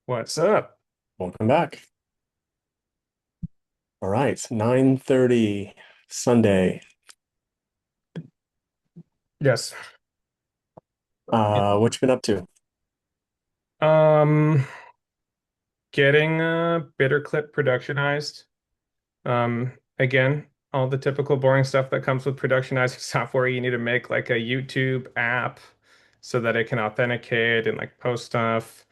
What's up? Welcome back. All right, 9:30 Sunday. Yes. What you been up to? Um, Getting BitterClip productionized. Again, all the typical boring stuff that comes with productionizing software. You need to make like a YouTube app so that it can authenticate and like post stuff.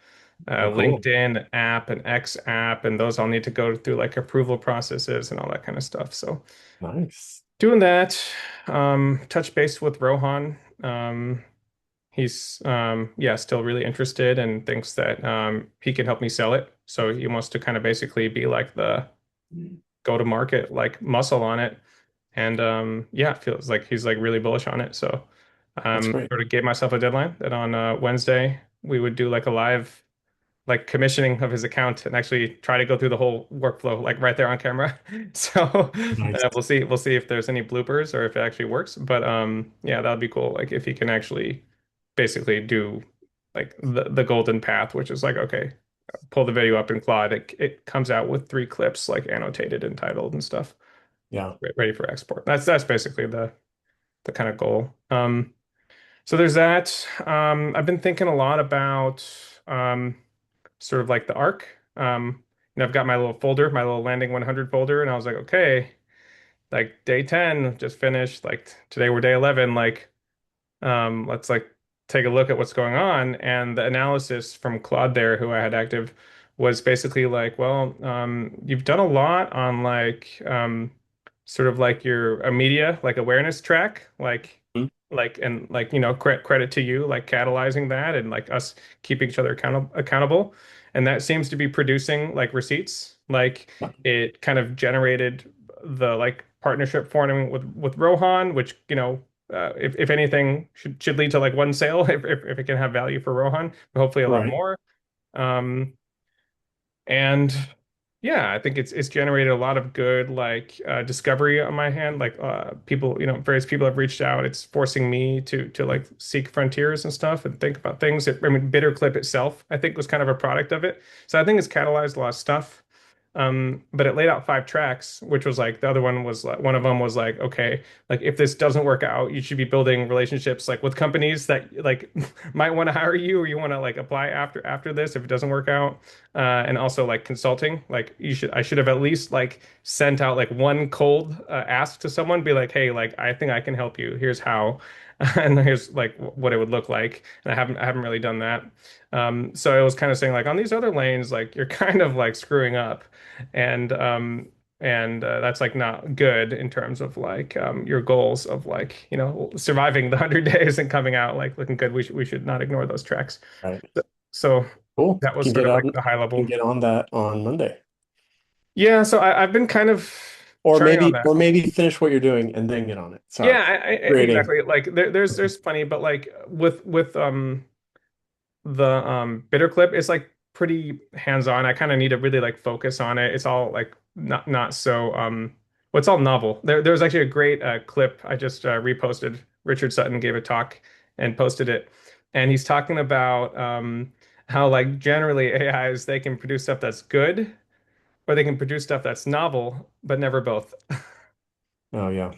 Oh, cool. LinkedIn app, an X app, and those all need to go through like approval processes and all that kind of stuff. So Nice. doing that. Touch base with Rohan. He's yeah, still really interested and thinks that he can help me sell it. So he wants to kind of basically be like the go to market like muscle on it. And yeah, it feels like he's like really bullish on it. So That's great. sort of gave myself a deadline that on Wednesday we would do like a live like commissioning of his account and actually try to go through the whole workflow like right there on camera. So Nice. we'll see if there's any bloopers or if it actually works. But yeah, that would be cool. Like if he can actually basically do like the golden path, which is like okay, pull the video up in Claude. It comes out with three clips like annotated and titled and stuff, Yeah. ready for export. That's basically the kind of goal. So there's that. I've been thinking a lot about sort of like the arc. I've got my little folder, my little landing 100 folder, and I was like, okay, like day 10 just finished. Like today we're day 11. Like, let's like take a look at what's going on. And the analysis from Claude there, who I had active, was basically like, well, you've done a lot on like sort of like your a media like awareness track, Hmm. and like credit to you like catalyzing that and like us keeping each other accountable. And that seems to be producing like receipts. Like Yeah. it kind of generated the like partnership forming with Rohan, which if anything should lead to like one sale if it can have value for Rohan, but hopefully a lot Right. more. Um, and yeah, I think it's generated a lot of good like discovery on my hand. Like people, various people have reached out. It's forcing me to like seek frontiers and stuff and think about things. I mean, BitterClip itself, I think, was kind of a product of it. So I think it's catalyzed a lot of stuff. But it laid out five tracks, which was like the other one was like one of them was like, okay, like if this doesn't work out, you should be building relationships like with companies that like might want to hire you or you want to like apply after this if it doesn't work out. And also like consulting, like I should have at least like sent out like one cold ask to someone, be like, hey, like I think I can help you. Here's how. And here's like what it would look like. And I haven't really done that. So I was kind of saying like on these other lanes, like you're kind of like screwing up and that's like not good in terms of like your goals of like surviving the 100 days and coming out like looking good. We should not ignore those tracks. Right. So Cool. that was Can sort get of on like the high can level. get on that on Monday. Yeah, so I've been kind of Or churning on maybe that. or maybe finish what you're doing and then get on it. Yeah, Sorry. Creating. exactly. Like there's plenty, but like with the bitter clip is like pretty hands-on. I kind of need to really like focus on it. It's all like not so well, it's all novel. There was actually a great clip I just reposted. Richard Sutton gave a talk and posted it, and he's talking about how like generally AIs they can produce stuff that's good or they can produce stuff that's novel, but never both. Oh yeah.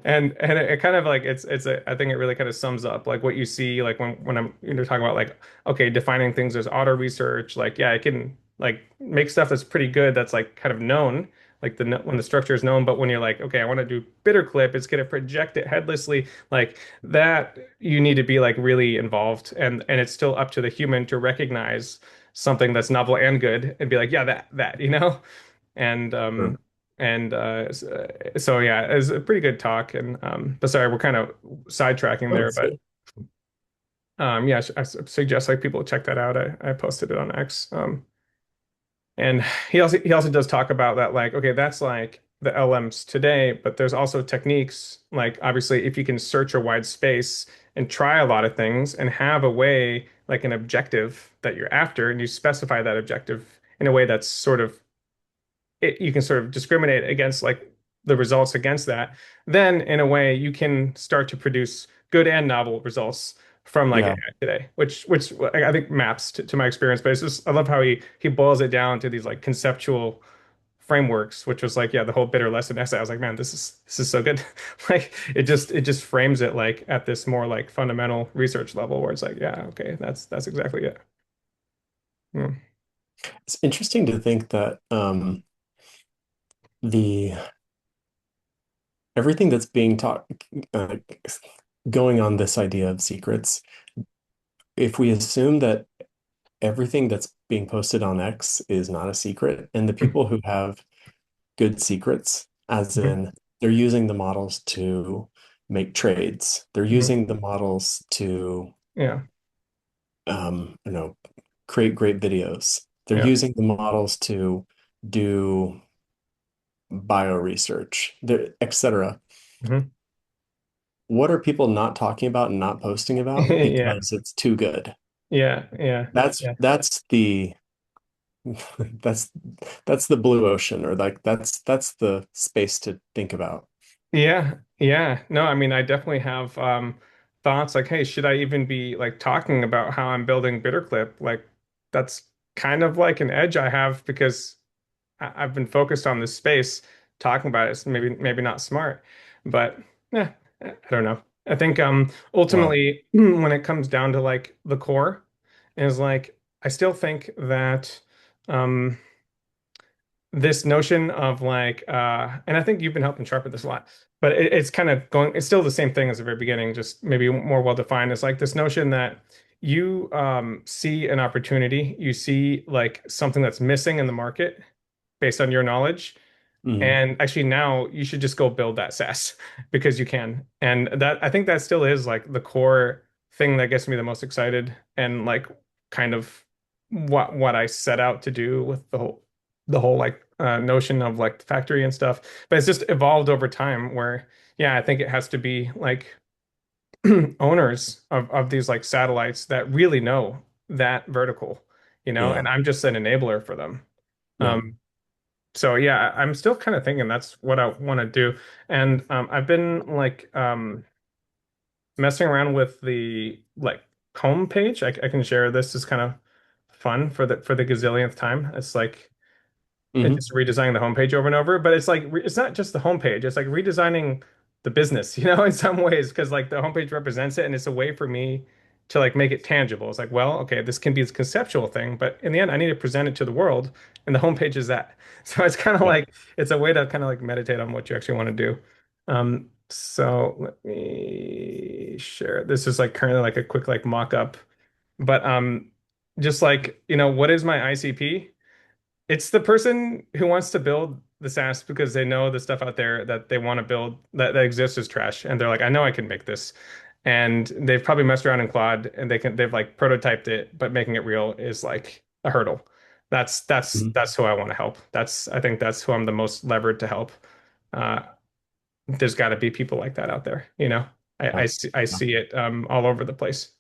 And it kind of like I think it really kind of sums up like what you see like when I'm talking about like okay defining things as auto research like yeah I can like make stuff that's pretty good that's like kind of known like when the structure is known but when you're like okay I want to do bitter clip it's going to project it headlessly like that you need to be like really involved and it's still up to the human to recognize something that's novel and good and be like yeah that and Sure. so yeah, it was a pretty good talk. And but sorry, we're kind of sidetracking Oh, there. that's But good. yeah, I suggest like people check that out. I posted it on X. And he also does talk about that like okay, that's like the LMs today, but there's also techniques like obviously if you can search a wide space and try a lot of things and have a way like an objective that you're after, and you specify that objective in a way that's sort of you can sort of discriminate against like the results against that, then in a way you can start to produce good and novel results from like Yeah. AI today, which I think maps to my experience. But it's just I love how he boils it down to these like conceptual frameworks, which was like, yeah, the whole bitter lesson essay. I was like, man, this is so good. Like it just frames it like at this more like fundamental research level where it's like, yeah, okay, that's exactly it. Hmm. It's interesting to think that the everything that's being taught uh, going on this idea of secrets, if we assume that everything that's being posted on X is not a secret, and the people who have good secrets, as Mhm. in they're using the models to make trades, they're Mhm. using the models to Yeah, you know, create great videos. They're yeah. using the models to do bio research, etc. Mhm. What are people not talking about and not posting about Yeah, because it's too good? yeah, yeah, yeah. That's the that's that's the blue ocean, or like that's the space to think about. Yeah, yeah. No, I mean, I definitely have thoughts like, hey, should I even be like talking about how I'm building BitterClip? Like that's kind of like an edge I have because I've been focused on this space. Talking about it is maybe not smart, but yeah, I don't know. I think Well, ultimately when it comes down to like the core is like I still think that um this notion of like and I think you've been helping sharpen this a lot, but it's kind of going it's still the same thing as the very beginning, just maybe more well defined. It's like this notion that you see an opportunity, you see like something that's missing in the market based on your knowledge, mhm, and actually now you should just go build that SaaS because you can. And that I think that still is like the core thing that gets me the most excited and like kind of what I set out to do with the whole like notion of like the factory and stuff. But it's just evolved over time where yeah, I think it has to be like owners of these like satellites that really know that vertical, yeah, and I'm just an enabler for them. yeah, So yeah, I'm still kind of thinking that's what I want to do. And I've been like messing around with the like home page. I can share this is kind of fun for the gazillionth time. It's like it's hmm just redesigning the homepage over and over, but it's like it's not just the homepage. It's like redesigning the business, in some ways, because like the homepage represents it, and it's a way for me to like make it tangible. It's like, well, okay, this can be this conceptual thing, but in the end, I need to present it to the world, and the homepage is that. So it's kind of yeah, like it's a way to kind of like meditate on what you actually want to do. So let me share. This is like currently like a quick like mock-up, but just like what is my ICP? It's the person who wants to build the SaaS because they know the stuff out there that they want to build that exists is trash. And they're like, I know I can make this. And they've probably messed around in Claude and they've like prototyped it, but making it real is like a hurdle. That's that's mhm, that's who I want to help. I think that's who I'm the most levered to help. Uh, there's got to be people like that out there. I yeah, I yeah, see it all over the place.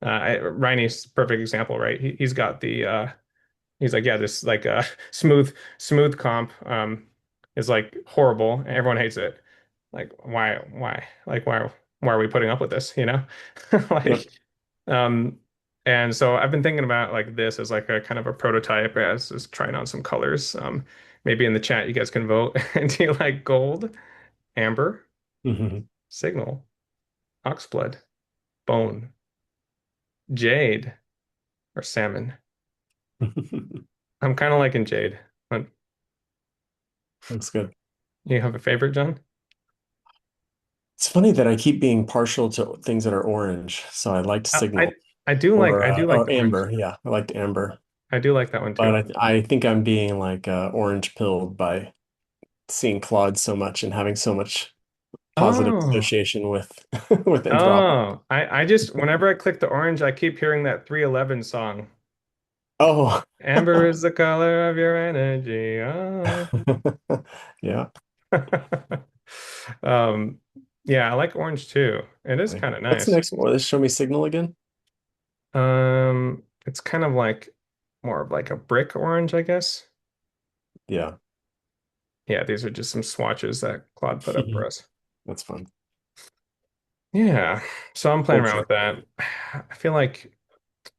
Reinie's a perfect example, right? He's got the he's like, yeah, this like smooth comp is like horrible and everyone hates it. Like why? Like why are we putting up with this? yep. Like um and so I've been thinking about like this as like a kind of a prototype as trying on some colors. Maybe in the chat you guys can vote. Do you like gold, amber, hmm signal, oxblood, bone, jade, or salmon? I'm kind of liking jade. But Looks good. you have a favorite, John? It's funny that I keep being partial to things that are orange. So I liked I I, Signal I do like or the orange. Amber. Yeah, I liked Amber. I do like that one too. But I think I'm being like orange pilled by seeing Claude so much and having so much positive Oh, association with with Anthropic. oh, I just whenever I click the orange, I keep hearing that 311 song. Oh, Amber is the color of your energy. Oh. yeah. Um, yeah, I like orange too. It is Funny. kind of What's the nice. next one? Let's show me Signal again. It's kind of like more of like a brick orange, I guess. Yeah. Yeah, these are just some swatches that Claude put up for us. That's fun. Yeah. So I'm playing around culture. with that. I feel like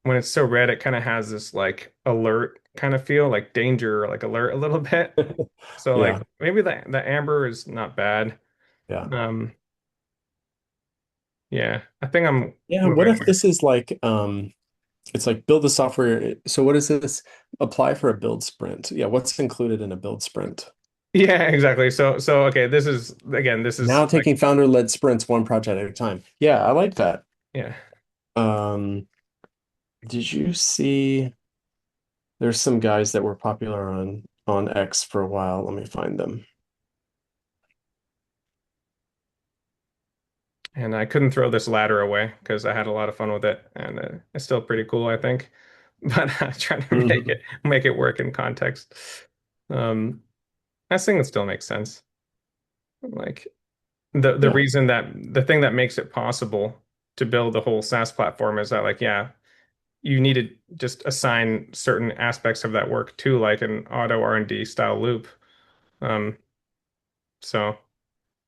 when it's so red, it kind of has this like alert kind of feel, like danger, like alert a little bit. So Yeah, like maybe the amber is not bad. yeah. Um, yeah, I think I'm Yeah, what moving if away. this is like it's like build the software. So what is this? Apply for a build sprint. Yeah, what's included in a build sprint? Yeah, exactly. So okay, this is again, this is Now like taking founder-led sprints one project at a time. Yeah, I like that. yeah. Um, did you see there's some guys that were popular on X for a while. Let me find them. And I couldn't throw this ladder away because I had a lot of fun with it, and it's still pretty cool, I think. But trying to Mhm. make it work in context. I think it still makes sense. Like the Yeah, reason that the thing that makes it possible to build the whole SaaS platform is that like yeah, you need to just assign certain aspects of that work to like an auto R&D style loop. Um, so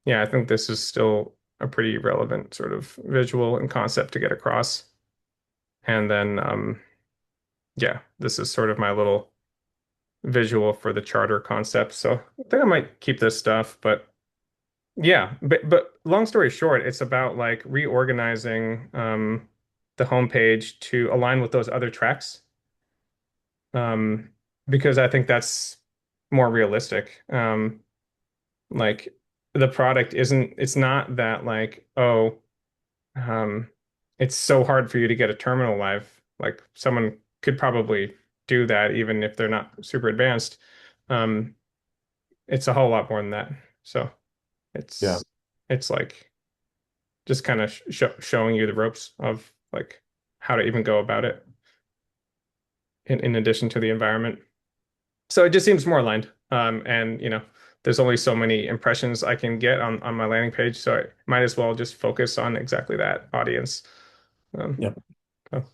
yeah, I think this is still a pretty relevant sort of visual and concept to get across. And then yeah, this is sort of my little visual for the charter concept. So I think I might keep this stuff, but yeah, but long story short, it's about like reorganizing the homepage to align with those other tracks. Um, because I think that's more realistic. Like the product isn't, it's not that like, oh, um, it's so hard for you to get a terminal live. Like someone could probably do that even if they're not super advanced. Um, it's a whole lot more than that. So yeah. it's it's like just kind of showing you the ropes of like how to even go about it in addition to the environment. So it just seems more aligned. And you know, there's only so many impressions I can get on my landing page, so I might as well just focus on exactly that audience. Um, Yep. so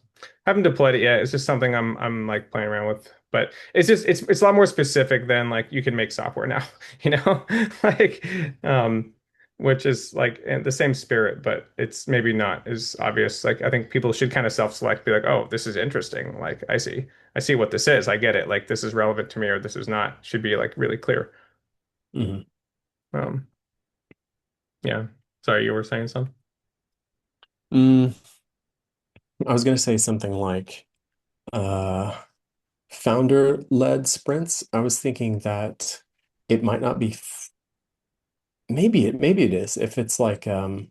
haven't deployed it yet. It's just something I'm like playing around with. But it's just it's a lot more specific than like you can make software now, you know? Like which is like in the same spirit, but it's maybe not as obvious. Like I think people should kind of self-select, be like, oh, this is interesting. Like I see what this is. I get it. Like this is relevant to me or this is not. Should be like really clear. Mhm. Um, yeah. Sorry, you were saying something? Mm, I was going to say something like uh, founder-led sprints. I was thinking that it might not be, maybe it is. If it's like an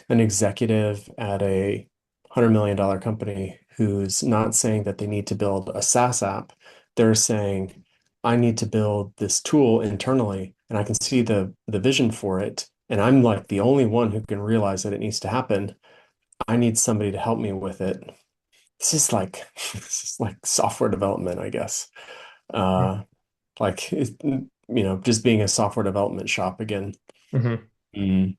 executive at a $100 million company who's not saying that they need to build a SaaS app, they're saying, I need to build this tool internally, and I can see the vision for it, and I'm like the only one who can realize that it needs to happen. I need somebody to help me with it. This is like this is like software development, I guess. Uh, like just being a software development shop again. Mm-hmm. Mm.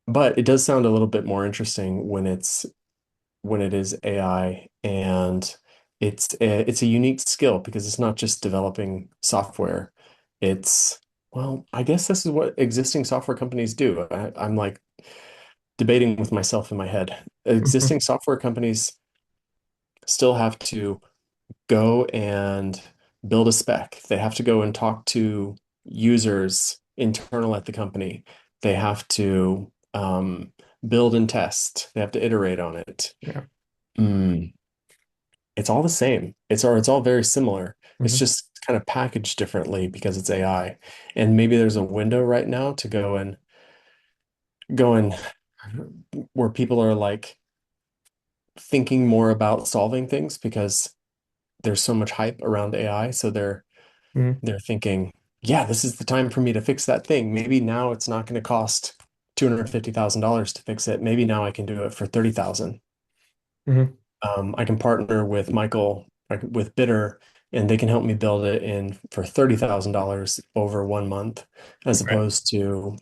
But it does sound a little bit more interesting when it is AI, and it's a unique skill because it's not just developing software. It's well, I guess this is what existing software companies do. I'm like debating with myself in my head. Mm-hmm. Existing software companies still have to go and build a spec. They have to go and talk to users internal at the company. They have to build and test. They have to iterate on it. Yeah. Mm, it's all the same. It's all very similar. It's Mm-hmm. just kind of packaged differently because it's AI. And maybe there's a window right now to go and where people are like thinking more about solving things because there's so much hype around AI. So Mm-hmm. they're thinking, yeah, this is the time for me to fix that thing. Maybe now it's not going to cost $250,000 to fix it. Maybe now I can do it for 30,000. Mm-hmm. I can partner with Michael, like with Bitter, and they can help me build it in for $30,000 over 1 month, as Right. opposed to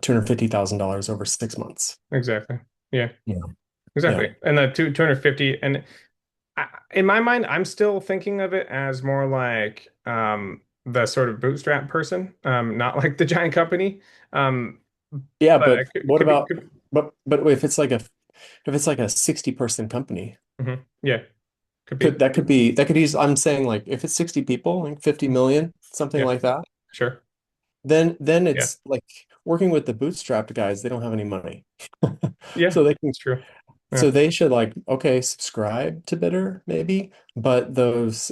$250,000 over 6 months. Exactly. Yeah. Yeah. Yeah. Exactly. And the 250 and in my mind, I'm still thinking of it as more like the sort of bootstrap person, not like the giant company. Um, Yeah, but but it what could be about could. But if it's like a 60 person company, Yeah, could be. could that could use I'm saying like if it's 60 people, like 50 million, something Yeah, like that, sure. then Yeah, it's like working with the bootstrapped guys, they don't have any money. yeah, So they can it's true. Yeah. so they should like, okay, subscribe to Bitter maybe, but those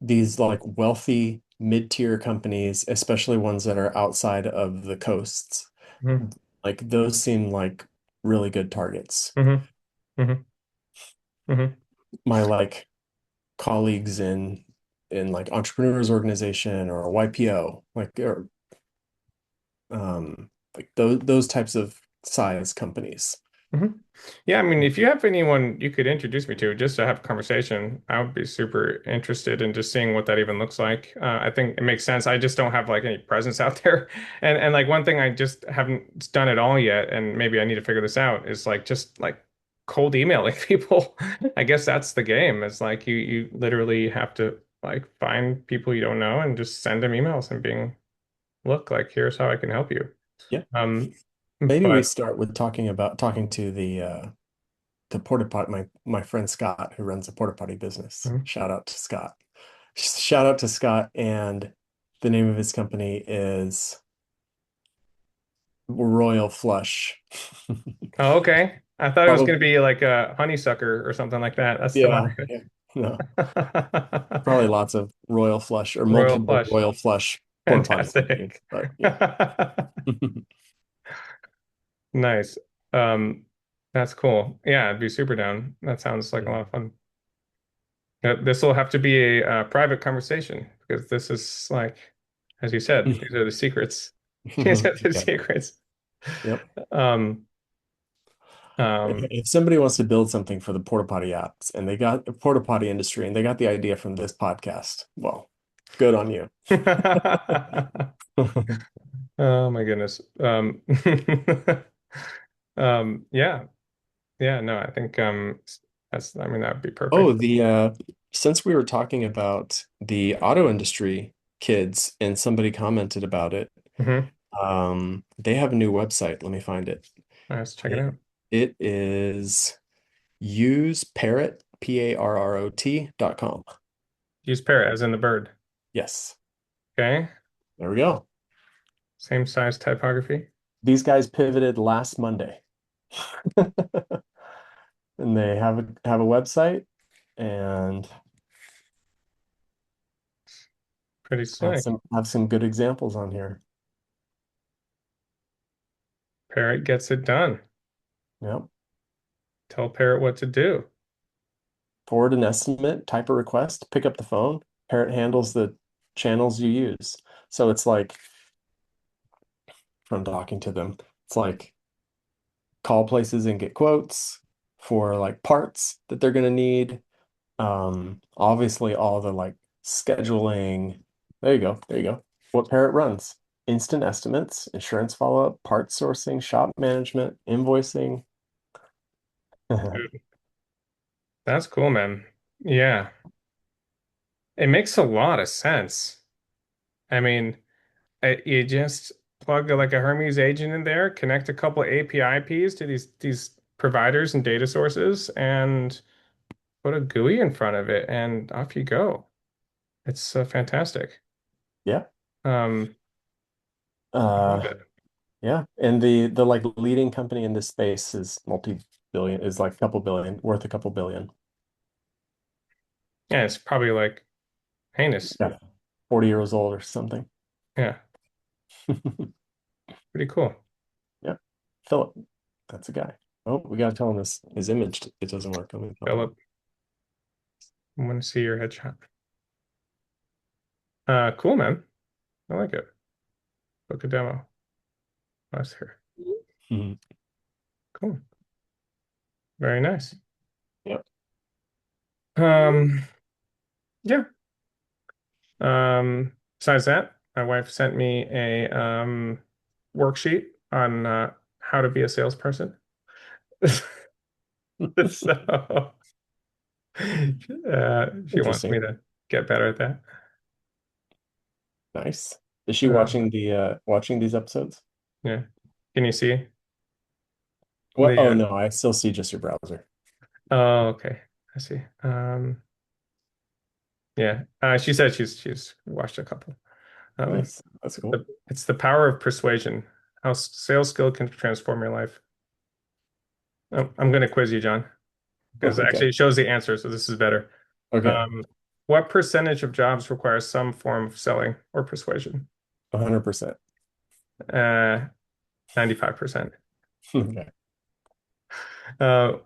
these like wealthy mid-tier companies, especially ones that are outside of the coasts, Hmm. like those seem like really good targets. Hmm. Hmm. Hmm. My like colleagues in like entrepreneurs organization or YPO, like those types of size companies. Hmm. Yeah, I mean, if you have anyone you could introduce me to just to have a conversation, I would be super interested in just seeing what that even looks like. I think it makes sense. I just don't have like any presence out there. And like one thing I just haven't done at all yet, and maybe I need to figure this out, is like just like cold emailing people. I guess that's the game. It's like you literally have to like find people you don't know and just send them emails and being, look, like here's how I can help you. Yeah. Um, Maybe we but start with talking to the porta potty, my friend Scott, who runs a porta potty business. Mhm. Shout out to Scott. Shout out to Scott, and the name of his company is Royal Flush. Oh, okay. I thought it was going to Probably, be like a honeysucker or something like that. That's the one. yeah, yeah. No, probably lots of Royal Flush or Royal multiple flush. Royal Flush porta potty companies, Fantastic. but yeah. Nice. Um, that's cool. Yeah, I'd be super down. That sounds like a Yeah. lot of fun. This will have to be a private conversation because this is like, as you said, these are the secrets. These are the Yeah. secrets. Yep. Um, um, If somebody wants to build something for the porta potty apps and they got the porta potty industry and they got the idea from this podcast, well, good on you. Oh my goodness. Yeah. Yeah, no, I think that's I mean that would be Oh, perfect. the since we were talking about the auto industry kids and somebody commented about it, Hmm. they have a new website. Let me find it. Let's check it It, out. it is useparrot, parrot.com. Use parrot as in the bird. Yes, Okay. there we go. Same size typography. These guys pivoted last Monday. And they have a website and Pretty slick. have some good examples on here. Parrot gets it done. Yep. Tell parrot what to do. Forward an estimate, type a request, pick up the phone. Parrot handles the channels you use. So it's like from talking to them, it's like call places and get quotes for like parts that they're gonna need. Obviously all the like scheduling. There you go. There you go. What Parrot runs. Instant estimates, insurance follow-up, parts sourcing, shop management, invoicing. Dude, that's cool, man. Yeah. It makes a lot of sense. I mean, you just plug like a Hermes agent in there, connect a couple API keys to these providers and data sources, and put a GUI in front of it, and off you go. It's fantastic. Yeah. Um, I love Uh it. yeah. And the like leading company in this space is multi-billion, is like a couple billion, worth a couple billion. Yeah, it's probably like heinous. Yeah. 40 years old or something. Yeah, pretty cool. Yeah. Philip, that's a guy. Oh, we gotta tell him this. His image, it doesn't work. Let me tell him. Philip, I want to see your headshot. Cool, man. I like it. Book a demo. Nice here. Mhm. Cool. Very nice. Yep. Um, yeah. Besides that, my wife sent me a worksheet on how to be a salesperson. So she wants me Interesting. to get better at that. Nice. Is she Um, watching watching these episodes? yeah. Can you see? What? Oh no, I still see just your browser. Oh, okay. I see. Yeah. She said she's watched a couple. Um, Nice. That's cool. it's the power of persuasion. How sales skill can transform your life. I'm going to quiz you, John, because Okay. actually it shows the answer, so this is better. Okay. Um, what percentage of jobs require some form of selling or persuasion? 100%. 95%. Okay.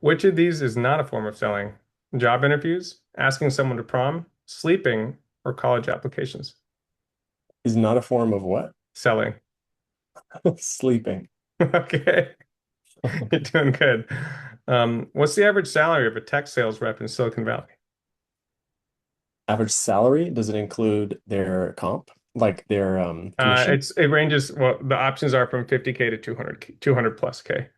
Which of these is not a form of selling? Job interviews, asking someone to prom, sleeping, or college applications? Is not a form of what? Selling. Sleeping. Okay, you're doing good. What's the average salary of a tech sales rep in Silicon Valley? Average salary, does it include their comp? Like their commission? It ranges, well, the options are from 50K to 200 plus K.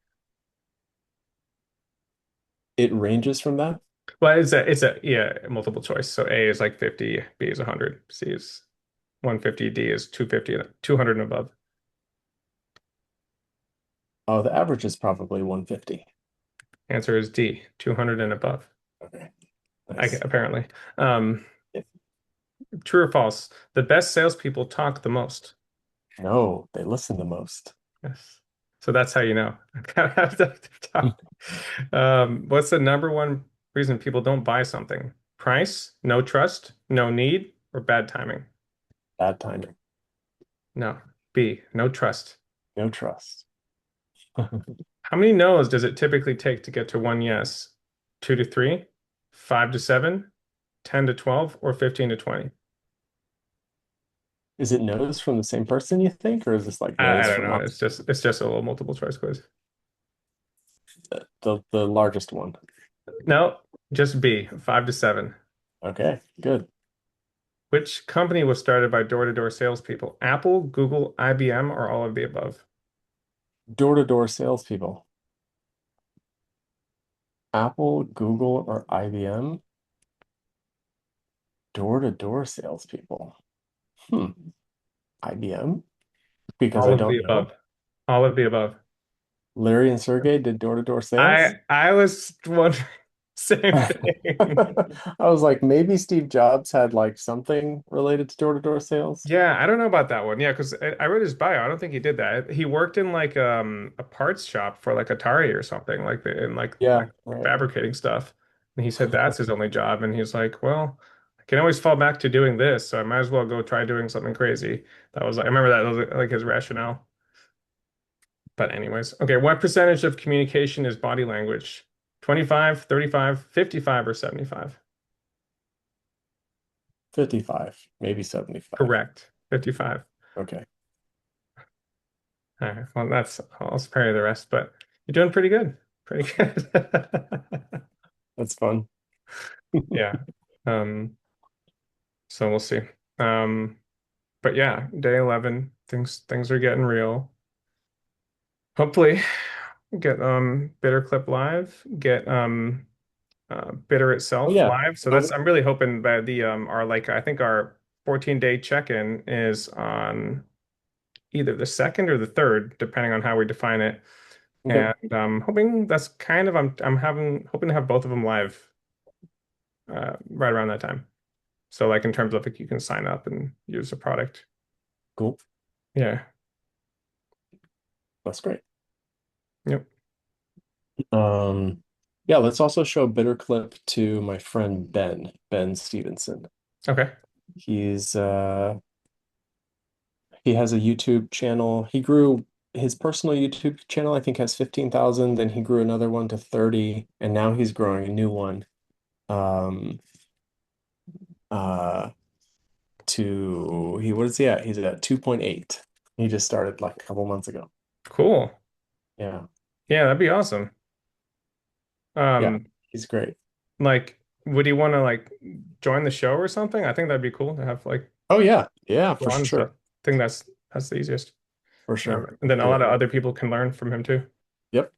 It ranges from that? Well, it's a yeah, multiple choice. So A is like 50, B is 100, C is 150, D is 250, 200 and above. Oh, the average is probably 150. Answer is D, 200 and above. Okay. Nice. Apparently. Um, True or false? The best salespeople talk the most. No, they listen the most. Yes. So that's how you know. What's the number one reason people don't buy something? Price, no trust, no need, or bad timing? Bad timing. No. B, no trust. No trust. How many no's does it typically take to get to one yes? Two to three, five to seven, 10 to 12, or 15 to 20? Is it no's from the same person, you think, or is this like I no's don't from know. It's just a little multiple choice quiz. the largest one? No, just B, five to seven. Okay, good. Which company was started by door-to-door salespeople? Apple, Google, IBM, or all of the above? Door-to-door salespeople. Apple, Google, or IBM? Door-to-door salespeople. Hmm. IBM? Because All I of the don't know. above. All of the above. Larry and Sergey did door-to-door sales. I was wondering same thing. I was like, maybe Steve Jobs had like something related to door-to-door sales. Yeah, I don't know about that one. Yeah, because I read his bio. I don't think he did that. He worked in like a parts shop for like Atari or something, like in Yeah, like right. fabricating stuff. And he said that's his only job. And he's like, well, I can always fall back to doing this, so I might as well go try doing something crazy. That was I remember that was like his rationale. But anyways, okay, what percentage of communication is body language? 25, 35, 55, or 75? 55, maybe 75. Correct. 55. Okay, All right. Well, I'll spare you the rest, but you're doing pretty good. Pretty good. that's fun. Yeah. Um, so we'll see. Um, but yeah, day 11, things are getting real. Hopefully get BitterClip live, get Bitter Oh itself yeah. live. So So I'm really hoping that the our like I think our 14-day check-in is on either the second or the third, depending on how we define it. okay, And I'm hoping that's kind of I'm having hoping to have both of them live right around that time. So like in terms of like you can sign up and use the product. cool. Yeah. That's great. Yep. Um, yeah, let's also show BitterClip to my friend Ben Stevenson. Okay. He's he has a YouTube channel. He grew his personal YouTube channel, I think has 15,000, then he grew another one to 30, and now he's growing a new one um uh to he what is he at? He's at 2.8. He just started like a couple months ago. Cool. Yeah. Yeah, that'd be awesome. Yeah, Um, he's great. like would you want to like join the show or something? I think that'd be cool to have like Oh yeah. Yeah, go for on and stuff. sure. I think that's the easiest. For sure. And then a Do lot it. of other people can learn from him too. Yep.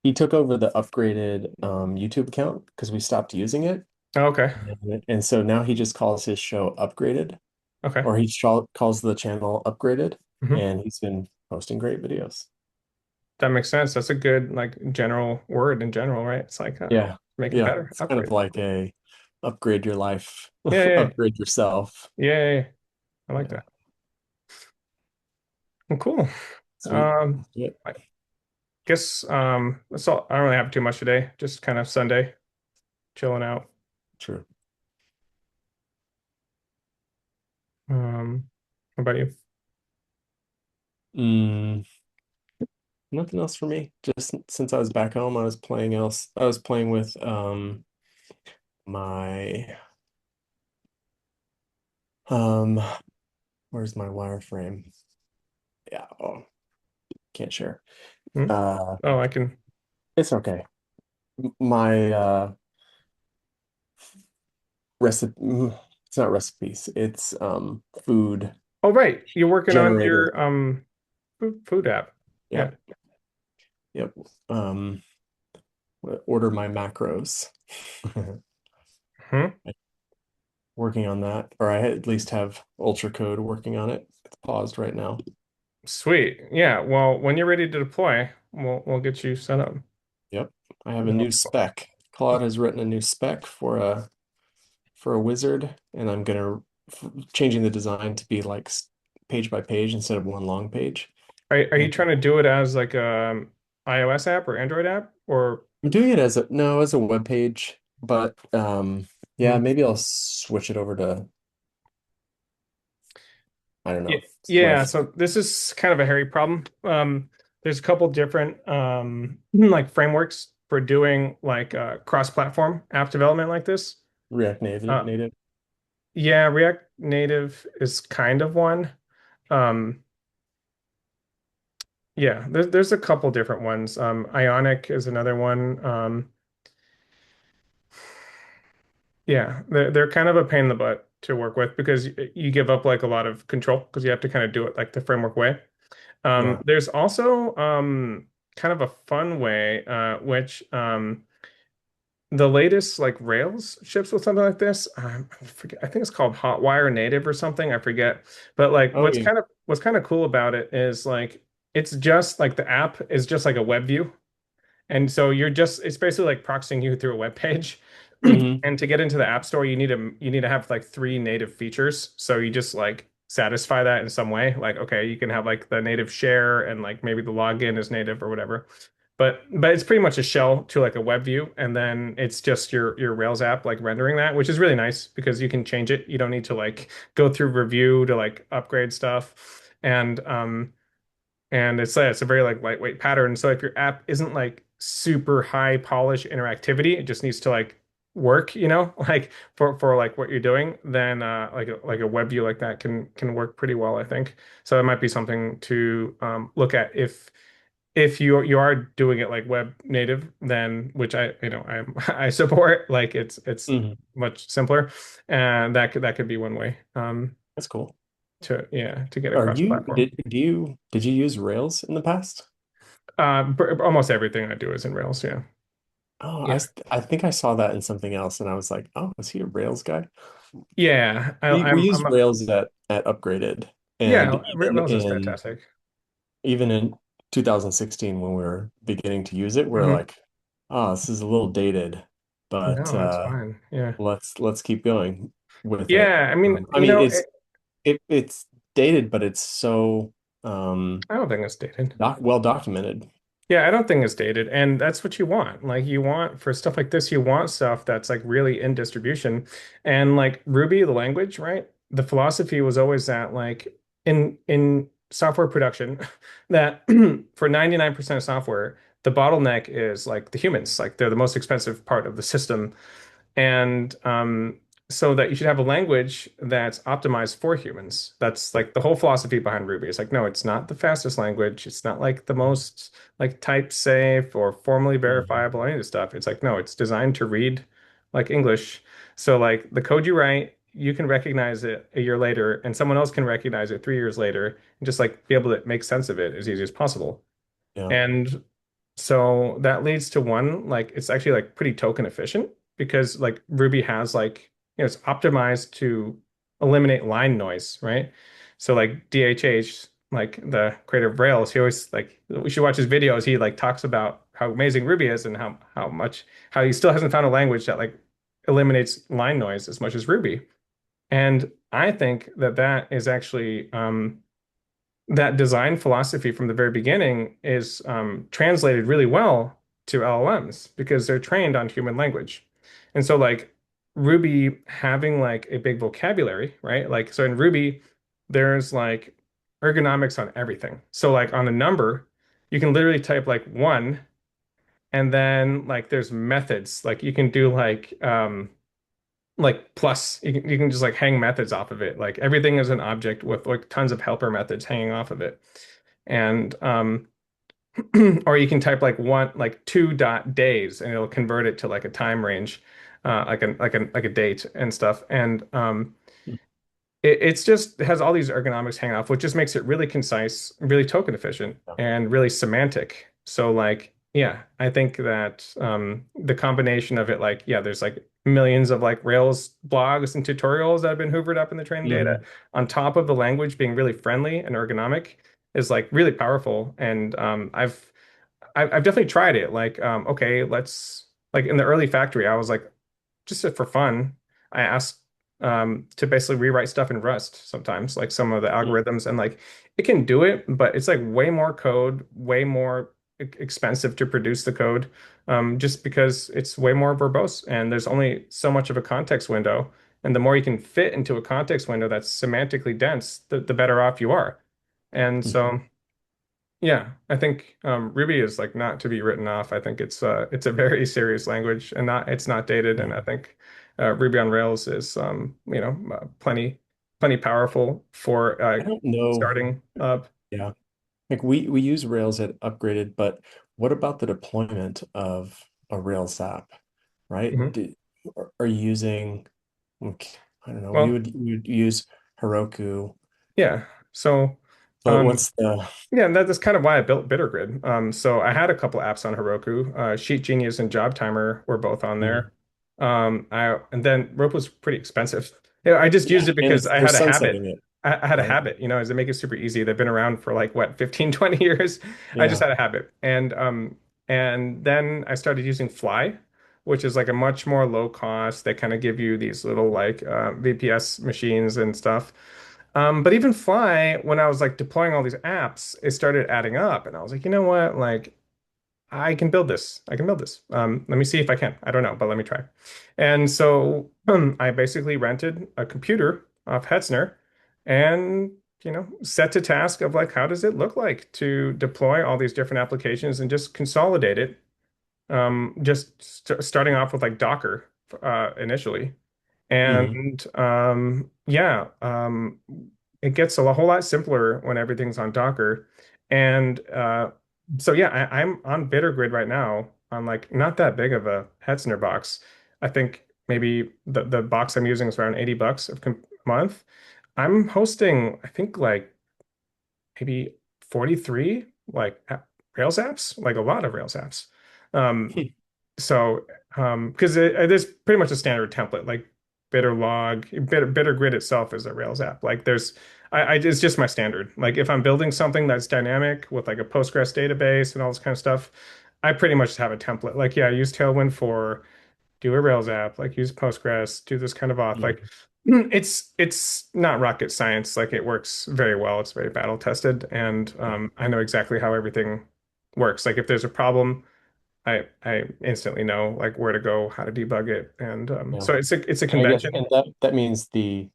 He took over the upgraded YouTube account because we stopped using it. Oh, okay. And so now he just calls his show Upgraded, Okay. or he calls the channel Upgraded, Hmm. and he's been posting great videos. That makes sense. That's a good like general word in general, right? It's like Yeah. make it Yeah. better, It's kind of upgrade. like a upgrade your life, Yeah, yeah, upgrade yourself. yeah, yeah. I like Yeah. that. Well, cool. Sweet. Um, Yeah. I guess that's all. I don't really have too much today. Just kind of Sunday, chilling out. True. What about you? Mm, nothing else for me. Just since I was back home, I was playing with my um where's my wireframe? Yeah, oh, can't share. Hmm? Uh Oh, I can. it's okay. My recipe it's not recipes, it's food Oh, right. You're working on generator. your food app. Yeah. Yep, yep. Um order my macros. Hmm? Working on that, or I at least have Ultra Code working on it. It's paused right now. Sweet. Yeah. Well, when you're ready to deploy, we'll get you set up. Yep. I have a new Wonderful. spec. Claude has written a new spec for a wizard, and I'm gonna changing the design to be like page by page instead of one long page. Are you And trying to do it as like a iOS app or Android app or I'm doing it as a no, as a web page, but yeah, Hmm. maybe I'll switch it over to I don't Yeah, know, yeah, Swift. so this is kind of a hairy problem. There's a couple different like frameworks for doing like cross-platform app development like this. React Native Uh, native. yeah, React Native is kind of one. Um, yeah, there's a couple different ones. Ionic is another one. Yeah, they're kind of a pain in the butt to work with because you give up like a lot of control because you have to kind of do it like the framework way. Yeah. There's also kind of a fun way, which the latest like Rails ships with something like this. I forget, I think it's called Hotwire Native or something. I forget. But like Oh yeah. what's kind of cool about it is like it's just like the app is just like a web view. And so it's basically like proxying you through a web page. Hmm. And to get into the App Store, you need to have like three native features. So you just like satisfy that in some way. Like, okay, you can have like the native share and like maybe the login is native or whatever. But it's pretty much a shell to like a web view, and then it's just your Rails app like rendering that, which is really nice because you can change it. You don't need to like go through review to like upgrade stuff. And it's a very like lightweight pattern. So if your app isn't like super high polish interactivity, it just needs to like work, like for like what you're doing, then like a web view like that can work pretty well, I think. So it might be something to look at if you are doing it like web native, then which I support, like it's Hmm. much simpler, and that could be one way That's cool. to get Are across you platform. did you use Rails in the past? Almost everything I do is in Rails. Yeah. Oh, Yeah. I think I saw that in something else, and I was like, oh, is he a Rails guy? Yeah. We I'm used Rails at Upgraded, and yeah, Rails is fantastic. even in 2016 when we were beginning to use it, we are Hmm. like, oh, this is a little dated, but No, that's fine. Yeah. let's keep going with it. Yeah. I mean, I mean, it's dated, but it's so I don't think it's dated. well documented. Yeah, I don't think it's dated. And that's what you want. Like you want for stuff like this, you want stuff that's like really in distribution. And like Ruby, the language, right? The philosophy was always that like in software production, that for 99% of software, the bottleneck is like the humans. Like they're the most expensive part of the system. And so that you should have a language that's optimized for humans. That's like the whole philosophy behind Ruby. It's like, no, it's not the fastest language. It's not like the most like type safe or formally Mhm. verifiable, any of this stuff. It's like, no, it's designed to read like English. So like the code you write, you can recognize it a year later, and someone else can recognize it 3 years later, and just like be able to make sense of it as easy as possible. Yeah. And so that leads to one, like it's actually like pretty token efficient because like Ruby has like, it's optimized to eliminate line noise, right? So like DHH like the creator of Rails, he always like we should watch his videos. He like talks about how amazing Ruby is and how he still hasn't found a language that like eliminates line noise as much as Ruby. And I think that that is actually that design philosophy from the very beginning is translated really well to LLMs because they're trained on human language. And so like Ruby having like a big vocabulary, right? Like so in Ruby, there's like ergonomics on everything. So like on a number, you can literally type like one and then like there's methods. Like you can do like plus you can just like hang methods off of it. Like everything is an object with like tons of helper methods hanging off of it. And or you can type like one like 2 days and it'll convert it to like a time range, like a date and stuff. And it's just it has all these ergonomics hanging off, which just makes it really concise, really token efficient, Yeah. and really semantic. So like, yeah, I think that the combination of it, like, yeah, there's like millions of like Rails blogs and tutorials that have been hoovered up in the training data, Mhm. on top of the language being really friendly and ergonomic, is like really powerful. And I've definitely tried it. Like, okay, let's like in the early factory, I was like, just for fun, I asked to basically rewrite stuff in Rust sometimes, like some of the algorithms, and like it can do it, but it's like way more code, way more expensive to produce the code, just because it's way more verbose and there's only so much of a context window. And the more you can fit into a context window that's semantically dense, the better off you are. And Mhm. so. Yeah, I think Ruby is like not to be written off. I think it's a very serious language and not it's not dated. And Yeah. I think Ruby on Rails is plenty powerful for I don't know. starting up. Yeah. Like we use Rails at Upgraded, but what about the deployment of a Rails app, right? Mhm. Are you using, okay, I don't know, Well, we would use Heroku, yeah. So but um, what's the, yeah, and that's kind of why I built BitterGrid. So I had a couple apps on Heroku. Sheet Genius and Job Timer were both on Mhm. there. I and then Rope was pretty expensive. Yeah, I just used Yeah, it and because it's I they're had a habit. sunsetting it, I had a right? habit, as they make it super easy. They've been around for like what, 15, 20 years. I just Yeah. had a habit. And then I started using Fly, which is like a much more low cost. They kind of give you these little like VPS machines and stuff. But even Fly, when I was like deploying all these apps, it started adding up, and I was like, you know what? Like, I can build this. I can build this. Let me see if I can. I don't know, but let me try. And so I basically rented a computer off Hetzner, and set to task of like, how does it look like to deploy all these different applications and just consolidate it. Just starting off with like Docker initially. Hmm. And yeah, it gets a whole lot simpler when everything's on Docker. And so yeah, I'm on BitterGrid right now on like not that big of a Hetzner box. I think maybe the box I'm using is around $80 a month. I'm hosting, I think like maybe 43 like Rails apps, like a lot of Rails apps. Um, so, because there's pretty much a standard template, like Bitter Grid itself is a Rails app. Like it's just my standard. Like if I'm building something that's dynamic with like a Postgres database and all this kind of stuff, I pretty much have a template. Like, yeah, I use Tailwind for do a Rails app, like use Postgres, do this kind of auth. Like it's not rocket science. Like it works very well. It's very battle tested, and I know exactly how everything works. Like if there's a problem, I instantly know like where to go, how to debug it, and Yeah. so it's a And I guess, convention. and that means the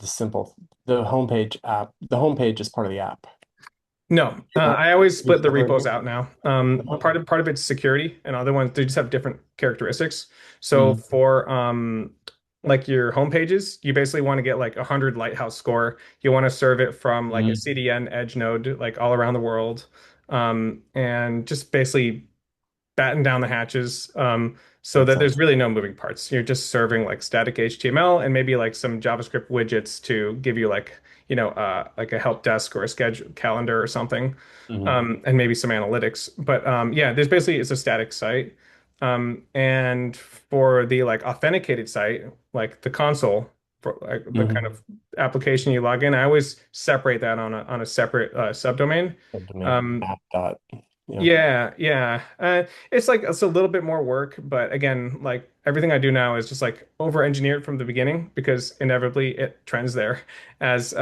simple, the homepage app, the homepage is part of the app. No, You're not I always you're split the repos separating. out now. Okay. Part of it's security, and other ones they just have different characteristics. So Mm. for like your home pages, you basically want to get like 100 Lighthouse score. You want to serve it from like a Mm. CDN edge node, like all around the world, and just basically batten down the hatches so Makes that there's sense. really no moving parts. You're just serving like static HTML and maybe like some JavaScript widgets to give you like a help desk or a schedule calendar or something, Hmm. and maybe some analytics. But yeah, there's basically it's a static site. And for the like authenticated site, like the console. for like the kind Hmm. of application you log in. I always separate that on a separate subdomain. Subdomain Um, app dot. Yeah. yeah, yeah. It's like it's a little bit more work, but again, like everything I do now is just like over engineered from the beginning because inevitably it trends there. As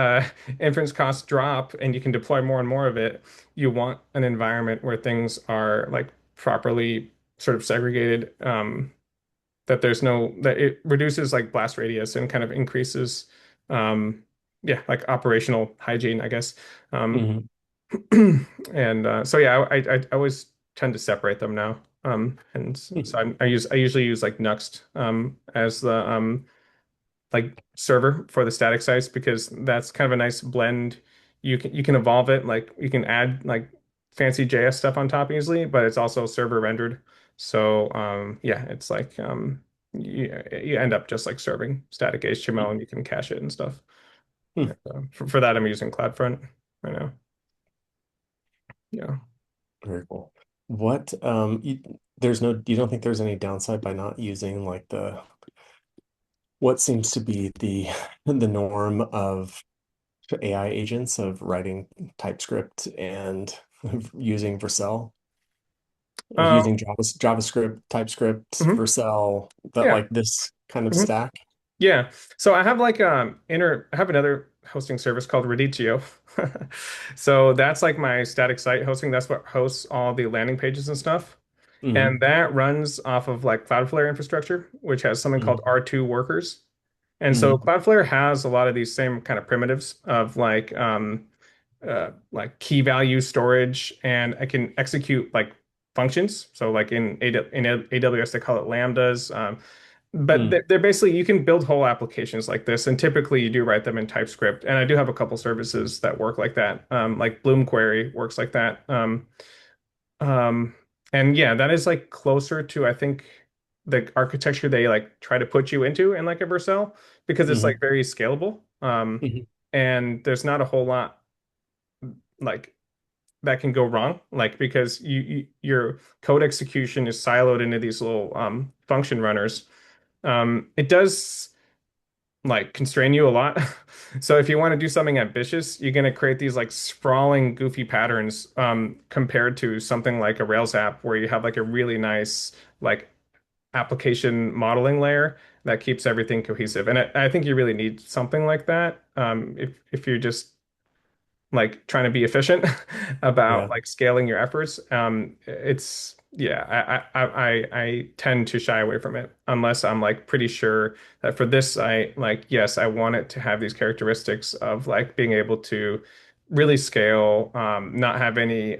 inference costs drop and you can deploy more and more of it, you want an environment where things are like properly sort of segregated, that there's no that it reduces like blast radius and kind of increases um yeah, like operational hygiene, I guess. Um Hmm. And so yeah, I always tend to separate them now. And so I usually use like Nuxt as the like server for the static sites because that's kind of a nice blend. You can evolve it, like you can add like fancy JS stuff on top easily, but it's also server rendered. So yeah, it's like you end up just like serving static HTML and you can cache it and stuff. And, for that, I'm using CloudFront right now. Yeah. Very cool. What you don't think there's any downside by not using like the what seems to be the norm of AI agents of writing TypeScript and using Vercel, Um, using JavaScript, TypeScript, mhm. Vercel, that Yeah. like this kind of Mhm. stack. Yeah. So I have like I have another hosting service called Reditio. So that's like my static site hosting. That's what hosts all the landing pages and stuff. Hmm. And that runs off of like Cloudflare infrastructure, which has something called Hmm. R2 workers. And so Hmm. Cloudflare has a lot of these same kind of primitives of like key value storage, and I can execute like functions. So like in AWS, they call it lambdas. But Hmm. they're basically you can build whole applications like this, and typically you do write them in TypeScript. And I do have a couple services that work like that. Like Bloom Query works like that. Um, and yeah, that is like closer to I think the architecture they like try to put you into in like a Vercel because it's like Hmm. very scalable. Hmm. And there's not a whole lot like that can go wrong, like because your code execution is siloed into these little function runners. It does like constrain you a lot. So if you want to do something ambitious, you're going to create these like sprawling, goofy patterns compared to something like a Rails app where you have like a really nice like application modeling layer that keeps everything cohesive. And I think you really need something like that if you're just like trying to be efficient about Yeah. like scaling your efforts. It's yeah, I tend to shy away from it unless I'm like pretty sure that for this I like yes, I want it to have these characteristics of like being able to really scale, not have any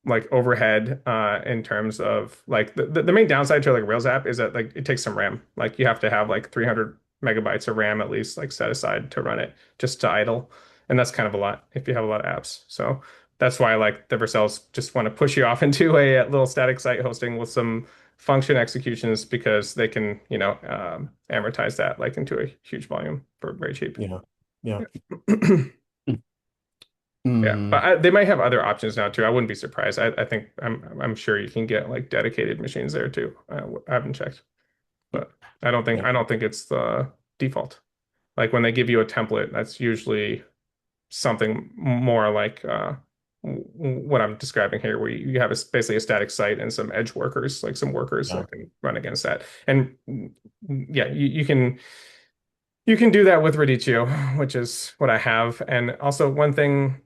like overhead in terms of like the main downside to like Rails app is that like it takes some RAM. Like you have to have like 300 megabytes of RAM at least like set aside to run it just to idle. And that's kind of a lot if you have a lot of apps. So that's why like the Vercels just want to push you off into a little static site hosting with some function executions because they can, amortize that like into a huge volume for very cheap. Yeah. Yeah. Yeah, Mm. but they might have other options now too. I wouldn't be surprised. I think I'm sure you can get like dedicated machines there too. I haven't checked, but Yeah. I don't think it's the default. Like when they give you a template, that's usually something more like what I'm describing here, where you have basically a static site and some edge workers, like some workers Yeah. that can run against that. And yeah, you can do that with Radicchio, which is what I have. And also one thing.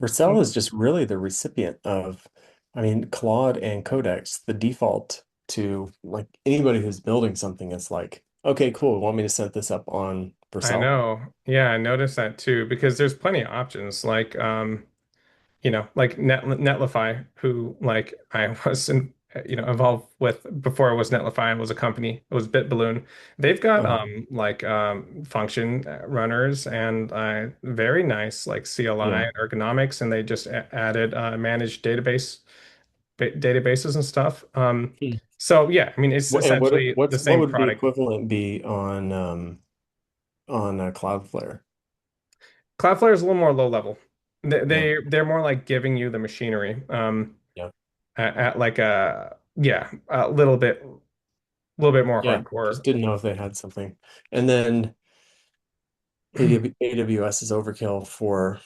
Vercel is just really the recipient of, I mean, Claude and Codex, the default to like anybody who's building something is like, okay, cool. Want me to set this up on I Vercel? know. Yeah, I noticed that too because there's plenty of options like like Netlify, who like I was involved with before it was Netlify and was a company. It was BitBalloon. They've got Uh-huh. like function runners and very nice like CLI Yeah. and ergonomics, and they just added managed databases and stuff. Hmm. So yeah, I mean it's And essentially the what same would the product. equivalent be on Cloudflare? Cloudflare is a little more low level. Yeah. They're more like giving you the machinery Yeah. at like a yeah a little bit. a little bit more Yeah, hardcore. just didn't know if they had something. And then AWS is overkill for,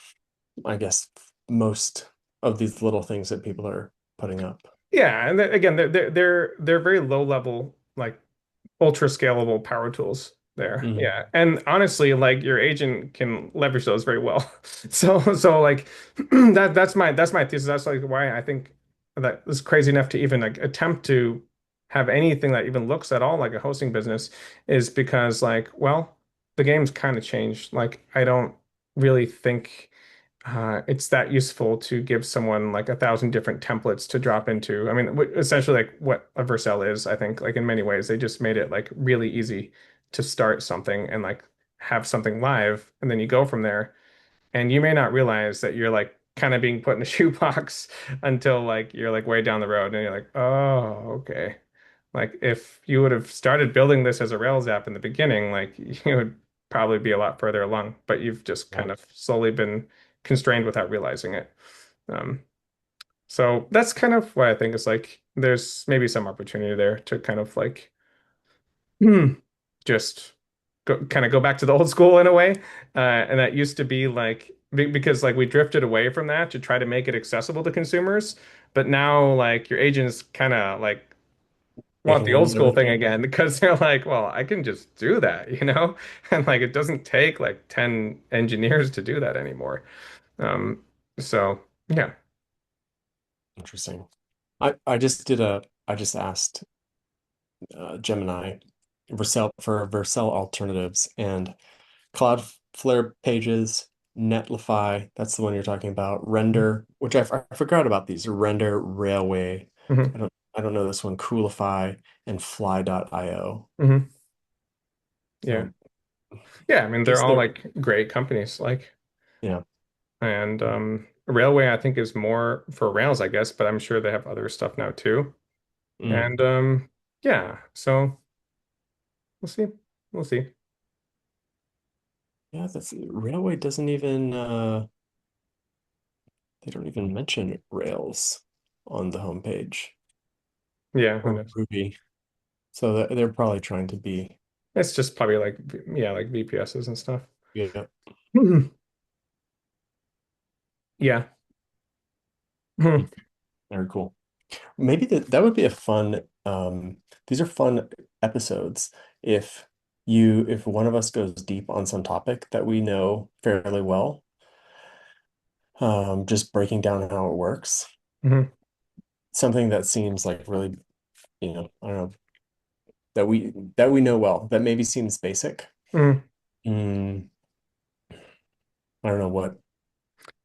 I guess, most of these little things that people are putting up. Yeah, and again, they're very low level, like ultra scalable power tools there. Mhm. Yeah. And honestly, like your agent can leverage those very well. So like that's my thesis. That's like why I think that it's crazy enough to even like attempt to have anything that even looks at all like a hosting business is because like, well, the game's kind of changed. Like I don't really think it's that useful to give someone like 1,000 different templates to drop into. I mean, essentially, like what a Vercel is, I think, like in many ways, they just made it like really easy to start something and like have something live, and then you go from there. And you may not realize that you're like kind of being put in a shoebox until like you're like way down the road, and you're like, oh, okay. Like if you would have started building this as a Rails app in the beginning, like you would probably be a lot further along, but you've just Yeah, kind of slowly been constrained without realizing it. Um, so that's kind of what I think is like there's maybe some opportunity there to kind of like hmm, just kind of go back to the old school in a way. And that used to be like because like we drifted away from that to try to make it accessible to consumers. But now like your agents kind of like want taking the old almost school thing everything. again because they're like, well, I can just do that, you know? And like it doesn't take like 10 engineers to do that anymore. Um, so yeah. Interesting. I just asked Gemini Vercel alternatives and Cloudflare pages, Netlify, that's the one you're talking about, Render, which I forgot about these, Render, Railway, Hmm. I don't know this one, Coolify, and Fly.io. Hmm. Yeah. So Yeah, I mean they're guess all they're, like great companies like yeah. and Railway I think is more for Rails, I guess, but I'm sure they have other stuff now too. Mm. And yeah, so we'll see. We'll see. Yeah, that's Railway doesn't even they don't even mention Rails on the homepage Yeah, who or knows? Ruby. So they're probably trying to be, It's just probably like yeah, like VPSs and stuff. yeah. Mhm. Yeah. Mm, Mhm. very cool. Maybe that would be a fun these are fun episodes if if one of us goes deep on some topic that we know fairly well, just breaking down how it works. Mhm. Something that seems like really, I don't know, that we know well, that maybe seems basic. Mhm. Mm, I don't know what.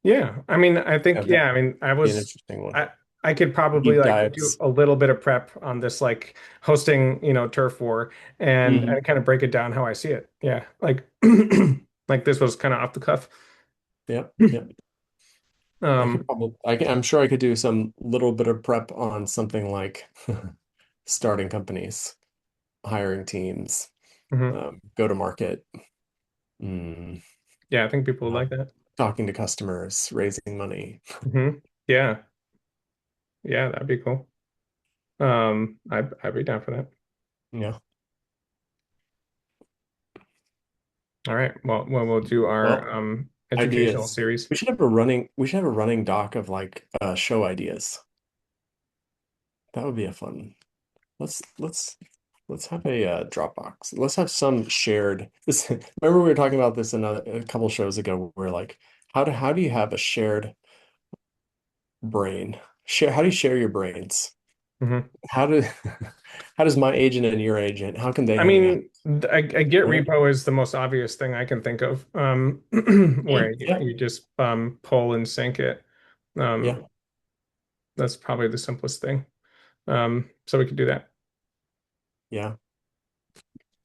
Yeah, I mean, I think That yeah, I mean, would be an interesting one. I could probably Deep like do dives. a little bit of prep on this like hosting, turf war Hmm. and kind of break it down how I see it. Yeah, like like this was kind of off the cuff. Yep, yep. Um, I'm sure I could do some little bit of prep on something like starting companies, hiring teams, mhm. go to market, mm, Yeah, I think people would uh, like that. talking to customers, raising money. Yeah, yeah, that'd be cool. I'd be down for that. Yeah. All right. Well, we'll do our Well, educational ideas. series. We should have a running doc of like show ideas. That would be a fun. Let's have a Dropbox. Let's have some shared. This remember we were talking about this a couple shows ago. Where like how do you have a shared brain? Share how do you share your brains? Hmm. How do how does my agent and your agent, how can they I hang out? mean, a Git Right? repo is the most obvious thing I can think of, where Mm, you, yeah, you just pull and sync it. yeah, Um, that's probably the simplest thing. So we could do that. yeah.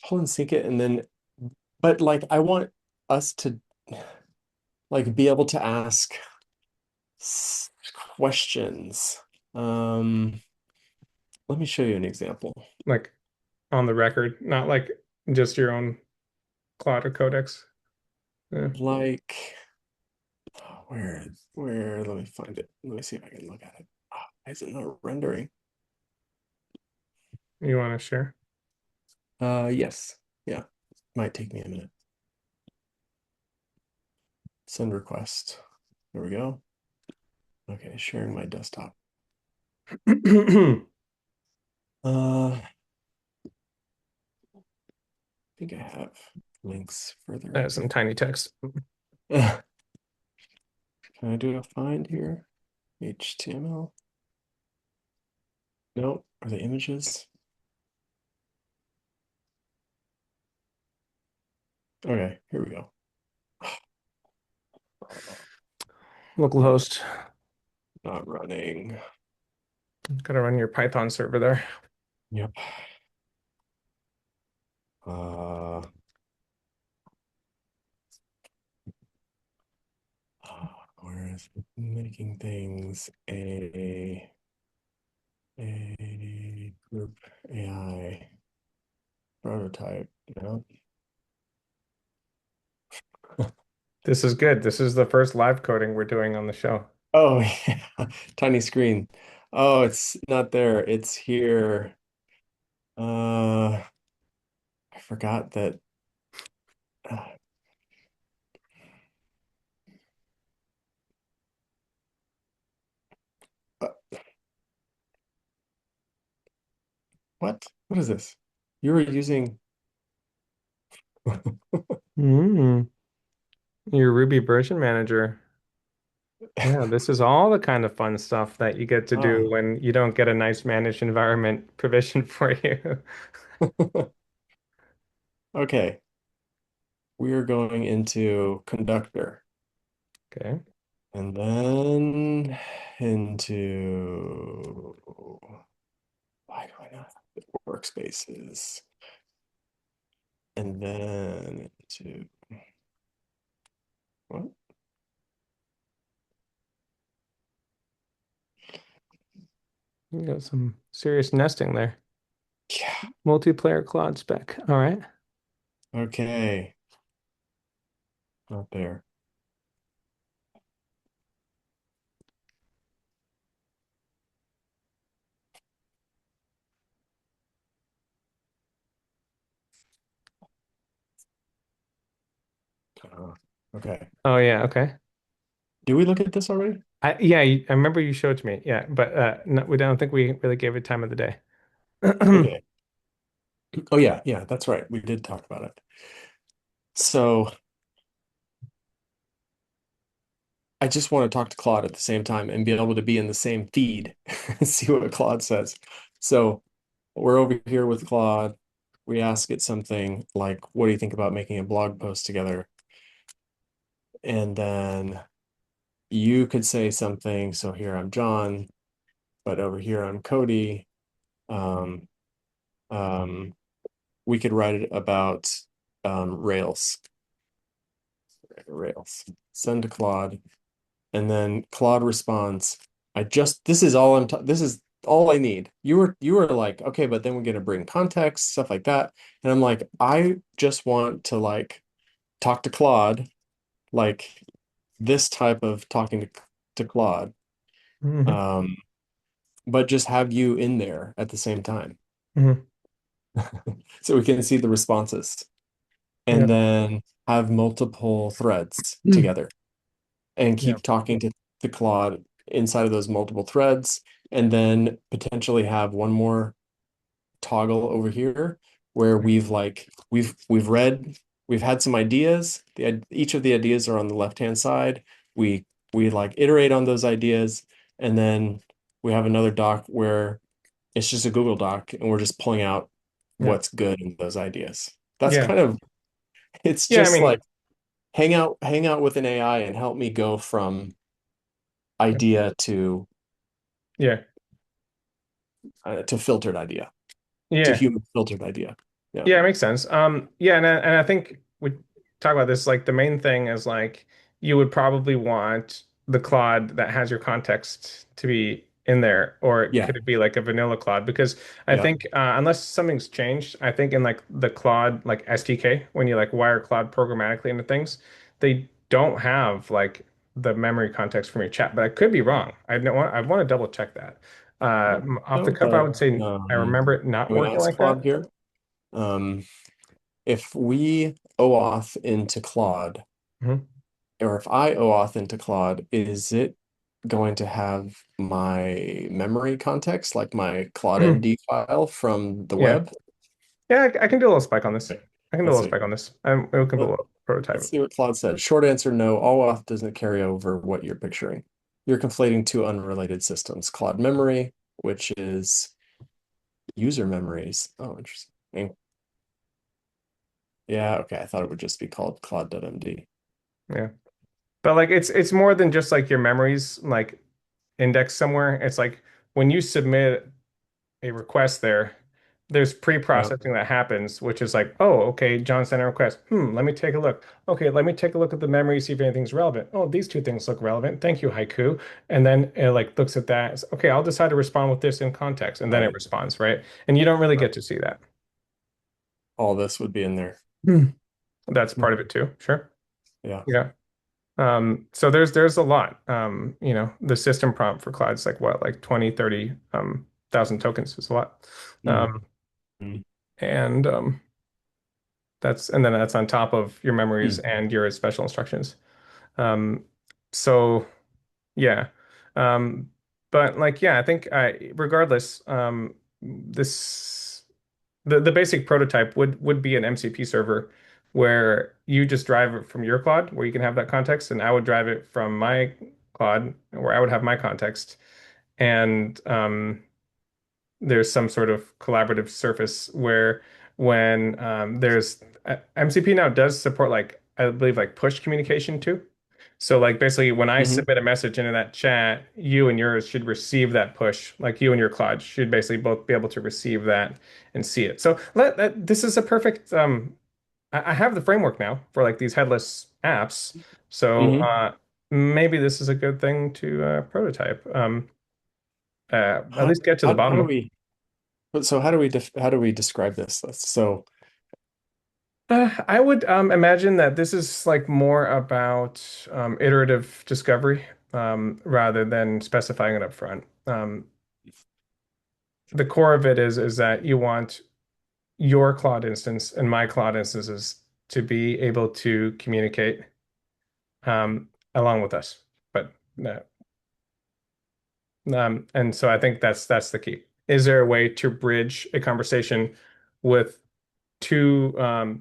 Pull and sync it and then but like I want us to like be able to ask questions. Um, let me show you an example. Like on the record, not like just your own Claude or codex. Yeah. Like let me find it. Let me see if I can look at it. Why is it not rendering? You want to share? Yes. Yeah. Might take me a minute. Send request. There we go. Okay, sharing my desktop. I think I have links further. Some tiny text. Can I do a find here? HTML? No, are they images? Okay, here we go. Yeah, Localhost. not running. Gotta run your Python server there. Yep. Uh, where is it? Making things a group AI prototype? No. This is good. This is the first live coding we're doing on the show. Oh yeah, tiny screen. Oh, it's not there. It's here. I forgot that. Uh, uh, what? What is this? You were using. Mm, your Ruby version manager. Yeah, this is all the kind of fun stuff that you get to do Ah, when you don't get a nice managed environment provisioned for you. okay. We are going into conductor Okay. and then into why do I not have the workspaces? And then into what? You got some serious nesting there. Yeah. Multiplayer Claude spec. All right. Okay. Not there. Uh, okay. Oh yeah, okay. Did we look at this already? I remember you showed it to me. Yeah, but no, we don't think we really gave it time of the day. Okay. Oh yeah, yeah, that's right. We did talk about it. So I just want to talk to Claude at the same time and be able to be in the same feed and see what Claude says. So we're over here with Claude. We ask it something like, what do you think about making a blog post together? And then you could say something. So here I'm John, but over here I'm Cody. Um, um, we could write it about Rails. Rails. Send to Claude. And then Claude responds, this is all this is all I need. You were like, okay, but then we're gonna bring context, stuff like that. And I'm like, I just want to like talk to Claude, like this type of talking to Claude. hmm Um, but just have you in there at the same time. hmm So we can see the responses Yeah. and then have multiple threads Mm. together and Yeah. keep talking to the Claude inside of those multiple threads, and then potentially have one more toggle over here where we've had some ideas. Each of the ideas are on the left-hand side. We like iterate on those ideas, and then we have another doc where it's just a Google Doc, and we're just pulling out Yeah. what's good in those ideas. That's Yeah. kind of it's Yeah. I just mean, like hang out with an AI and help me go from idea yeah. to filtered idea to Yeah. human filtered idea. Yeah. Yeah, it makes sense. Yeah, and I think we talk about this, like the main thing is like you would probably want the Claude that has your context to be in there, or Yeah. could it be like a vanilla Claude? Because I Yeah. think unless something's changed, I think in like the Claude like SDK, when you like wire Claude programmatically into things, they don't have like the memory context from your chat. But I could be wrong. I want to double check that. I don't think Off the so, cuff, I but would say I remember it not can we working ask like that. Claude here? Um, if we OAuth into Claude, Mhm. or if I OAuth into Claude, is it going to have my memory context, like my Claude MD file from the Yeah. web? Yeah, I can do a little spike on this. Okay, I can do a let's little see. spike on this. We can Let, build a let's prototype. see what Claude said. Short answer, no. OAuth doesn't carry over what you're picturing. You're conflating two unrelated systems. Claude memory, which is user memories. Oh, interesting. Yeah, okay. I thought it would just be called Claude.md. Yeah. But like it's more than just like your memories like indexed somewhere. It's like when you submit a request there, there's Yeah, pre-processing that happens, which is like, oh, okay, John sent a request. Let me take a look. Okay, let me take a look at the memory, see if anything's relevant. Oh, these two things look relevant. Thank you, Haiku. And then it like looks at that. Okay, I'll decide to respond with this in context, and then it right. responds, right? And you don't really Right. get to see that. All this would be in there. Hmm. That's Hmm. part of it too. Sure. Yeah. Yeah. So there's a lot. The system prompt for Cloud is like what, like 20, 30 thousand tokens is a lot. Um, Mhm. and then that's on top of your memories Hmm. and your special instructions. Um, so yeah. Um, but like yeah, I think regardless, this the basic prototype would be an MCP server where you just drive it from your Claude where you can have that context, and I would drive it from my Claude where I would have my context. And there's some sort of collaborative surface where when there's MCP now does support like I believe like push communication too. So like basically when I Hmm. submit a message into that chat, you and yours should receive that push. Like you and your Claude should basically both be able to receive that and see it. So this is a perfect I have the framework now for like these headless apps. So Hmm. maybe this is a good thing to prototype. At How, least get to the how bottom do of. we, so how do we describe this? So, I would imagine that this is like more about iterative discovery rather than specifying it up front. The core of it is that you want your Claude instance and my Claude instances to be able to communicate along with us. But and so I think that's the key. Is there a way to bridge a conversation with two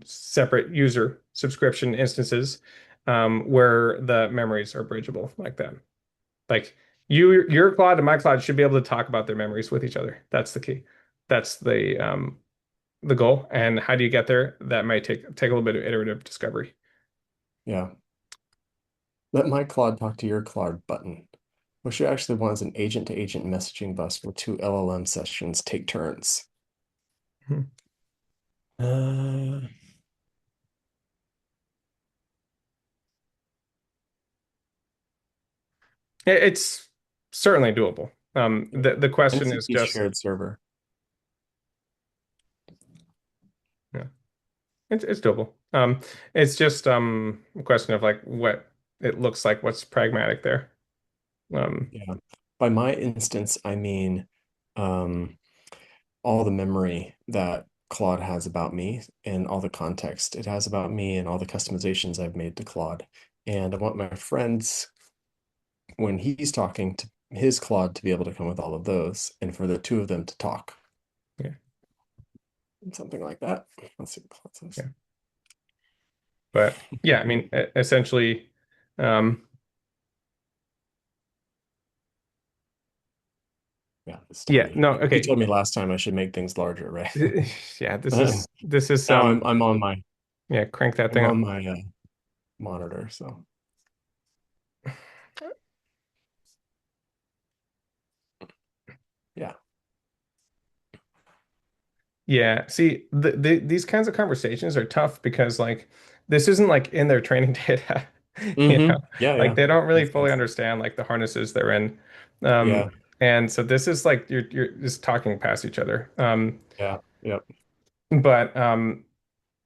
separate user subscription instances where the memories are bridgeable like that. Like your cloud and my cloud should be able to talk about their memories with each other. That's the key. That's the goal. And how do you get there? That might take a little bit of iterative discovery. yeah, let my Claude talk to your Claude button. What you actually want is an agent-to-agent messaging bus where two LLM sessions take turns. Hmm. Uh, It's certainly doable. The question is MCP just shared server. yeah, it's doable. It's just a question of like what it looks like, what's pragmatic there. Um, Yeah. By my instance, I mean um, all the memory that Claude has about me and all the context it has about me and all the customizations I've made to Claude. And I want my friends, when he's talking to his Claude, to be able to come with all of those and for the two of them to talk. yeah, Something like that. Let's see what Claude says. yeah. But yeah, I mean, essentially, um, Yeah, it's yeah, tiny. no, You okay, told me last time I should make things larger, right? yeah, Now this is I'm on my yeah, crank that I'm thing up. on my monitor, so yeah. Yeah, see, these kinds of conversations are tough because like this isn't like in their training data, you know, Yeah, like yeah. they don't really Makes fully sense. understand like the harnesses they're in, um, Yeah, and so this is like you're just talking past each other. yeah, yep. But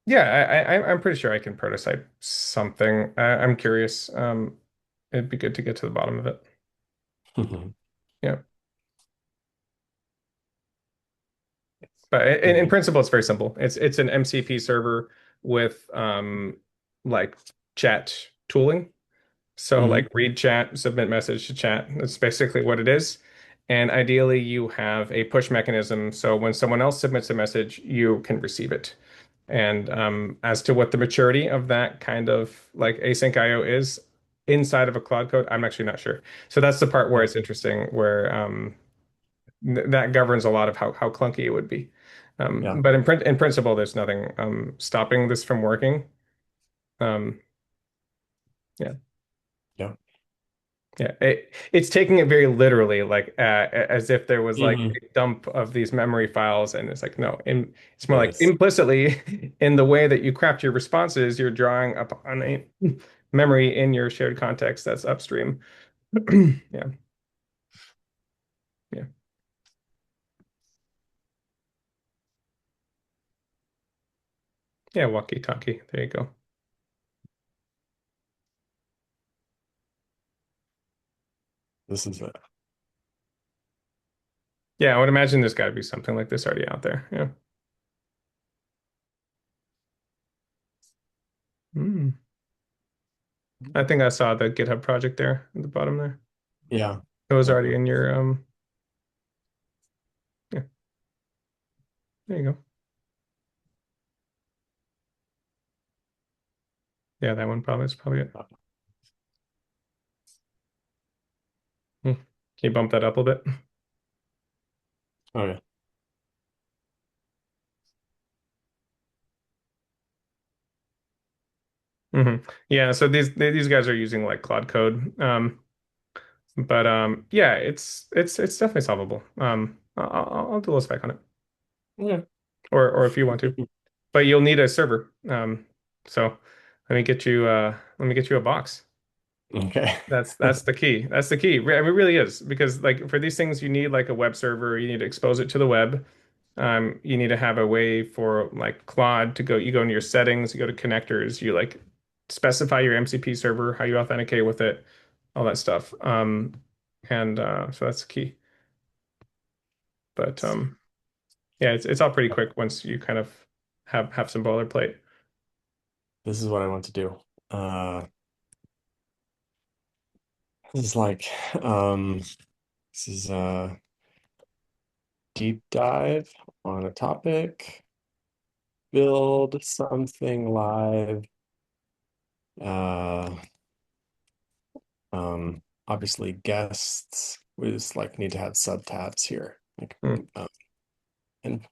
yeah, I'm pretty sure I can prototype something. I'm curious. It'd be good to get to the bottom of it. Yeah. But in Mhm. principle, it's very simple. It's an MCP server with like chat tooling. So Mhm. like read chat, submit message to chat. That's basically what it is. And ideally, you have a push mechanism. So when someone else submits a message, you can receive it. And as to what the maturity of that kind of like async IO is inside of a Claude code, I'm actually not sure. So that's the part where Yeah. it's interesting, where that governs a lot of how clunky it would be. Yeah. But in principle, there's nothing stopping this from working. Um, yeah. Yeah. Yeah, it's taking it very literally, like as if there was like Mhm. a dump of these memory files, and it's like no, it's more like Yes. implicitly in the way that you craft your responses, you're drawing upon a memory in your shared context that's upstream. Yeah, yeah, yeah. Walkie-talkie. There you go. This is it. Yeah, I would imagine there's got to be something like this already out there. Yeah. Hmm. I think I saw the GitHub project there at the bottom there. Yeah. It was Yeah. already in your yeah, there you go. Yeah, that one probably is probably it. Hmm. Can you bump that up a bit? Okay. Hmm. Yeah, so these guys are using like Claude Code. But yeah, it's definitely solvable. I'll do a little spec on it. Yeah. Or if you want to. But you'll need a server. So let me get you a box. Okay. That's the key. That's the key. It really is because like for these things you need like a web server, you need to expose it to the web. You need to have a way for like Claude to go, you go into your settings, you go to connectors, you like specify your MCP server, how you authenticate with it, all that stuff. And so that's the key. But yeah, it's all pretty quick once you kind of have some boilerplate. This is what I want to do. Uh, this is like, this is a deep dive on a topic, build something live. Uh, Obviously guests. We just like need to have subtabs here. Like, Hmm. uh, and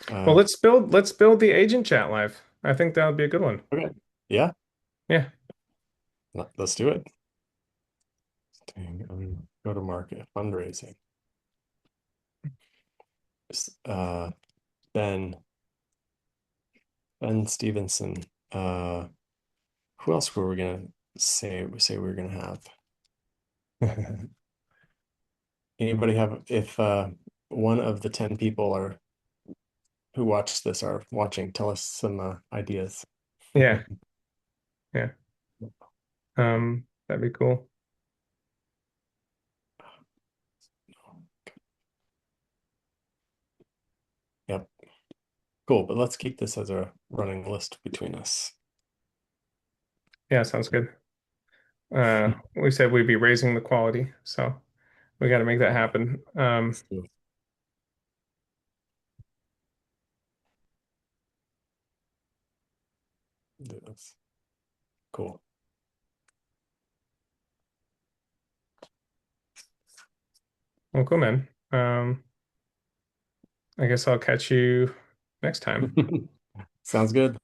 Well, uh, let's build the agent chat live. I think that would be a good one. okay, yeah, Yeah. let's do it. Go to market fundraising. Uh, Ben Ben Stevenson. Uh, who else were we gonna say we were gonna have? Anybody have if one of the 10 people are who watch this are watching, tell us some ideas. Yeah. Yeah. That'd be cool. Yep, cool. But let's keep this as a running list between us. Yeah, sounds good. We said we'd be raising the quality, so we got to make that happen. Let's do this. Cool. Well, cool, man. I guess I'll catch you next time. Sounds good.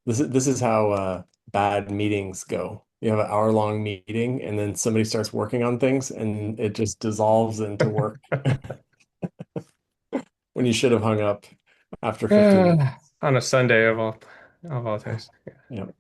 This is how bad meetings go. You have an hour-long meeting, and then somebody starts working on things, and it just dissolves into work when you should have hung up after 15 minutes. On a Sunday of all days. Yep.